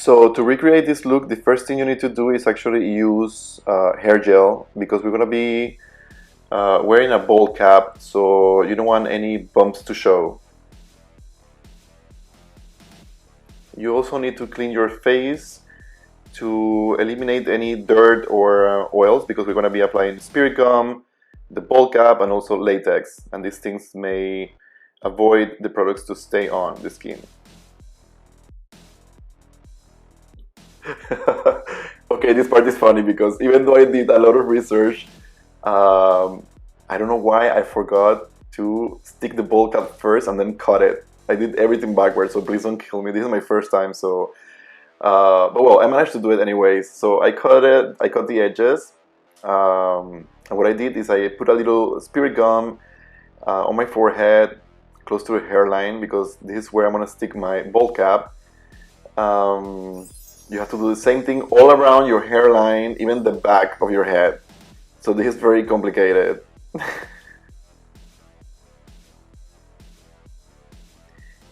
So to recreate this look, the first thing you need to do is actually use hair gel, because we're gonna be wearing a bowl cap, so you don't want any bumps to show. You also need to clean your face to eliminate any dirt or oils, because we're gonna be applying spirit gum, the bowl cap, and also latex, and these things may avoid the products to stay on the skin. Okay, this part is funny because even though I did a lot of research, I don't know why I forgot to stick the bowl cap first and then cut it. I did everything backwards, so please don't kill me. This is my first time, so but well, I managed to do it anyways. So I cut it, I cut the edges, and what I did is I put a little spirit gum on my forehead, close to the hairline, because this is where I'm gonna stick my bowl cap. You have to do the same thing all around your hairline, even the back of your head. So this is very complicated.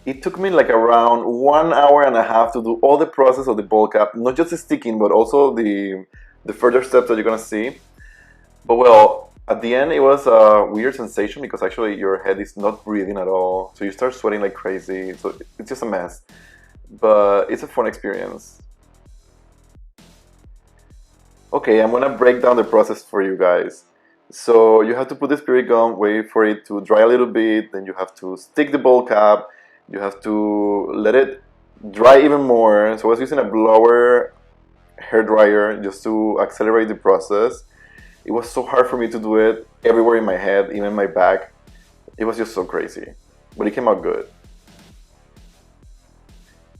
It took me like around 1 hour and a half to do all the process of the bowl cap, not just the sticking, but also the further steps that you're gonna see. But well, at the end it was a weird sensation because actually your head is not breathing at all, so you start sweating like crazy, so it's just a mess. But it's a fun experience. Okay, I'm gonna break down the process for you guys. So you have to put the spirit gum, wait for it to dry a little bit, then you have to stick the bowl cap, you have to let it dry even more. So I was using a blower hair dryer just to accelerate the process. It was so hard for me to do it everywhere in my head, even my back. It was just so crazy, but it came out good.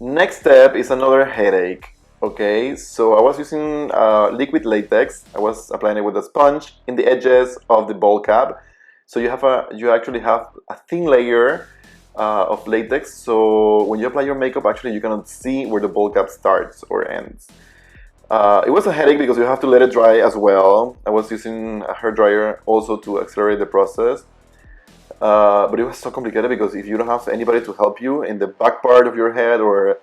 Next step is another headache. Okay, so I was using liquid latex. I was applying it with a sponge in the edges of the bowl cap. So you actually have a thin layer of latex. So when you apply your makeup, actually you cannot see where the bowl cap starts or ends. It was a headache because you have to let it dry as well. I was using a hair dryer also to accelerate the process. But it was so complicated because if you don't have anybody to help you in the back part of your head or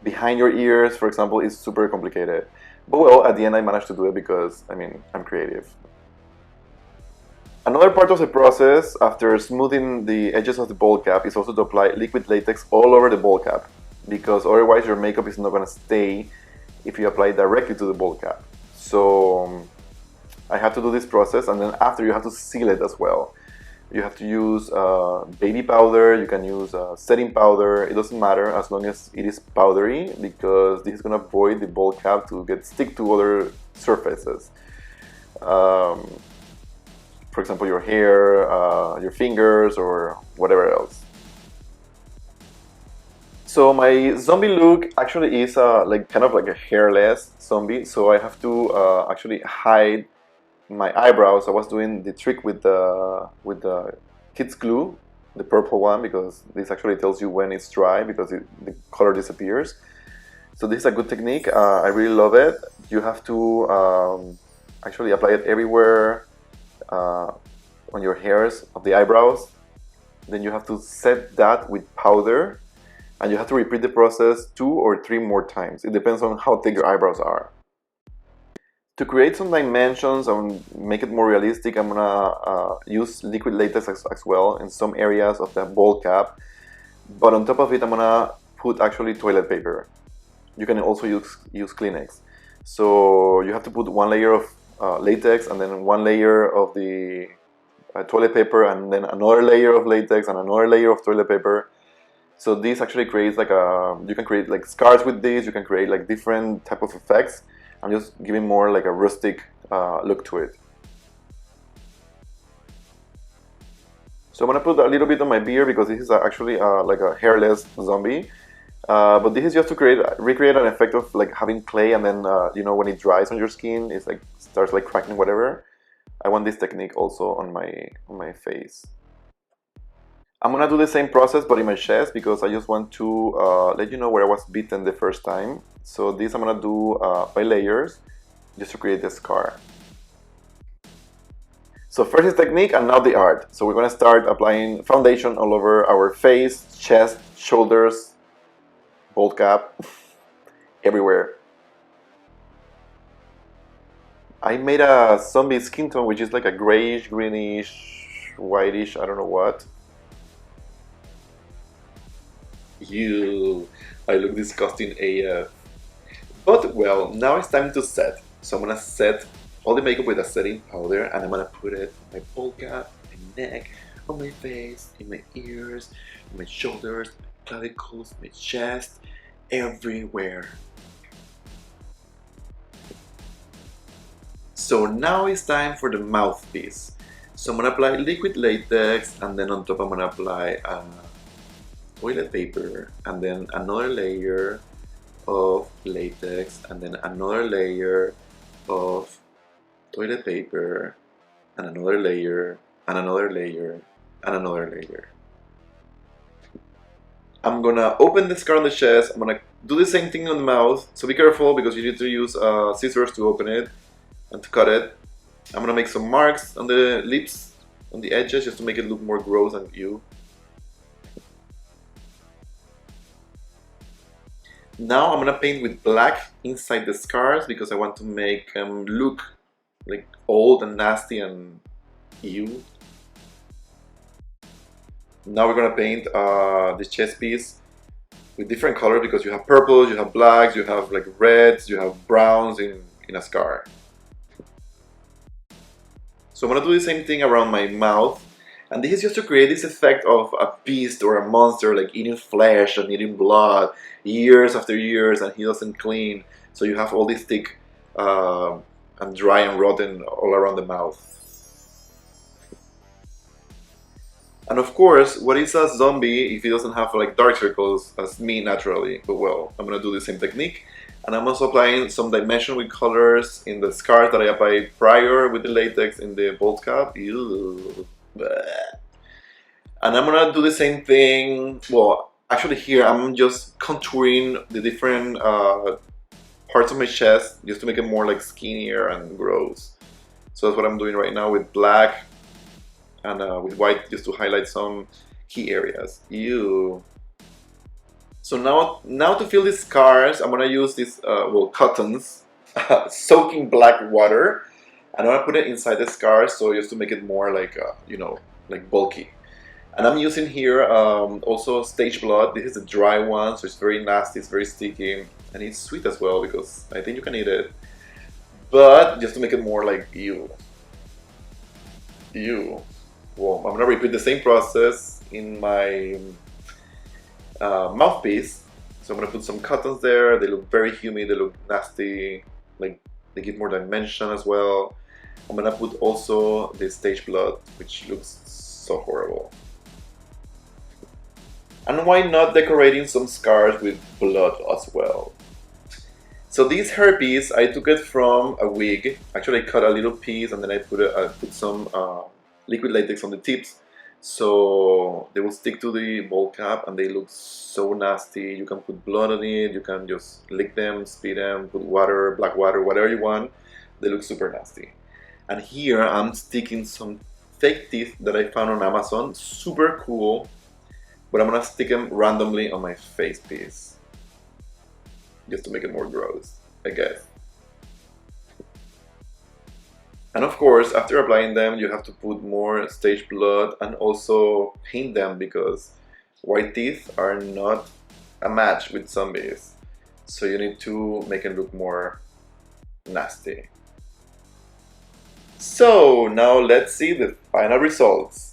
behind your ears, for example, it's super complicated. But well, at the end I managed to do it because, I mean, I'm creative. Another part of the process after smoothing the edges of the bowl cap is also to apply liquid latex all over the bowl cap, because otherwise your makeup is not going to stay if you apply it directly to the bowl cap. So I have to do this process, and then after you have to seal it as well. You have to use baby powder, you can use setting powder, it doesn't matter as long as it is powdery, because this is going to avoid the bowl cap to stick to other surfaces. For example, your hair, your fingers, or whatever else. So my zombie look actually is like kind of like a hairless zombie, so I have to actually hide my eyebrows. I was doing the trick with the kids glue, the purple one, because this actually tells you when it's dry because the color disappears. So this is a good technique. I really love it. You have to actually apply it everywhere on your hairs of the eyebrows. Then you have to set that with powder, and you have to repeat the process 2 or 3 more times. It depends on how thick your eyebrows are. To create some dimensions and make it more realistic, I'm gonna use liquid latex as well in some areas of the bowl cap. But on top of it, I'm gonna put actually toilet paper. You can also use Kleenex. So you have to put one layer of latex, and then one layer of the toilet paper, and then another layer of latex and another layer of toilet paper. So this actually creates like you can create like scars with this. You can create like different type of effects. I'm just giving more like a rustic look to it. So I'm gonna put a little bit on my beard because this is actually like a hairless zombie. But this is just to recreate an effect of like having clay, and then you know, when it dries on your skin, it's like starts like cracking, whatever. I want this technique also on my face. I'm gonna do the same process but in my chest because I just want to let you know where I was bitten the first time. So this I'm gonna do by layers just to create the scar. So first is technique and now the art. So we're gonna start applying foundation all over our face, chest, shoulders, bowl cap, everywhere. I made a zombie skin tone, which is like a grayish, greenish, whitish, I don't know what. Ew, I look disgusting AF. But well, now it's time to set. So I'm gonna set all the makeup with a setting powder, and I'm gonna put it on my bowl cap, my neck, on my face, in my ears, in my shoulders, my clavicles, my chest, everywhere. So now it's time for the mouthpiece. So I'm gonna apply liquid latex, and then on top I'm gonna apply toilet paper, and then another layer of latex, and then another layer of toilet paper, and another layer, and another layer, and another layer. I'm gonna open the scar on the chest. I'm gonna do the same thing on the mouth, so be careful because you need to use scissors to open it and to cut it. I'm gonna make some marks on the lips, on the edges, just to make it look more gross and ew. Now I'm gonna paint with black inside the scars because I want to make them look like old and nasty and ew. Now we're gonna paint the chest piece with different colors because you have purples, you have blacks, you have like reds, you have browns in a scar. So I'm gonna do the same thing around my mouth, and this is just to create this effect of a beast or a monster like eating flesh and eating blood years after years, and he doesn't clean, so you have all this thick and dry and rotten all around the mouth. And of course, what is a zombie if he doesn't have like dark circles as me naturally? But well, I'm gonna do the same technique. And I'm also applying some dimension with colors in the scars that I applied prior with the latex in the bolt cap. Ew. And I'm gonna do the same thing. Well, actually here I'm just contouring the different parts of my chest just to make it more like skinnier and gross. So that's what I'm doing right now with black and with white, just to highlight some key areas. Ew. So now to fill these scars, I'm gonna use these cottons, soaking black water, and I'm gonna put it inside the scars, so just to make it more like you know, like bulky. And I'm using here also stage blood. This is a dry one, so it's very nasty, it's very sticky, and it's sweet as well because I think you can eat it. But just to make it more like ew. Ew. Well, I'm gonna repeat the same process in my mouthpiece. So I'm gonna put some cottons there. They look very humid, they look nasty, like they give more dimension as well. I'm gonna put also the stage blood, which looks so horrible. And why not decorating some scars with blood as well? So this hairpiece, I took it from a wig. Actually, I cut a little piece and then I put some liquid latex on the tips, so they will stick to the bowl cap, and they look so nasty. You can put blood on it, you can just lick them, spit them, put water, black water, whatever you want. They look super nasty. And here I'm sticking some fake teeth that I found on Amazon, super cool, but I'm gonna stick them randomly on my face piece, just to make it more gross, I guess. And of course, after applying them, you have to put more stage blood and also paint them, because white teeth are not a match with zombies. So you need to make it look more nasty. So now let's see the final results.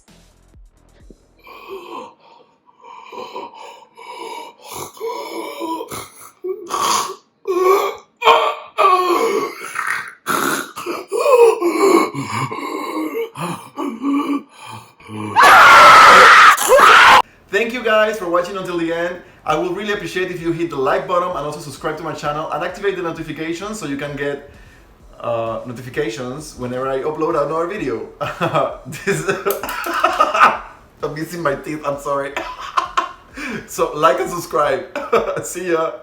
Thank you guys for watching until the end. I will really appreciate if you hit the like button and also subscribe to my channel and activate the notifications so you can get notifications whenever I upload another video. I'm missing my teeth, I'm sorry. So like and subscribe. See ya.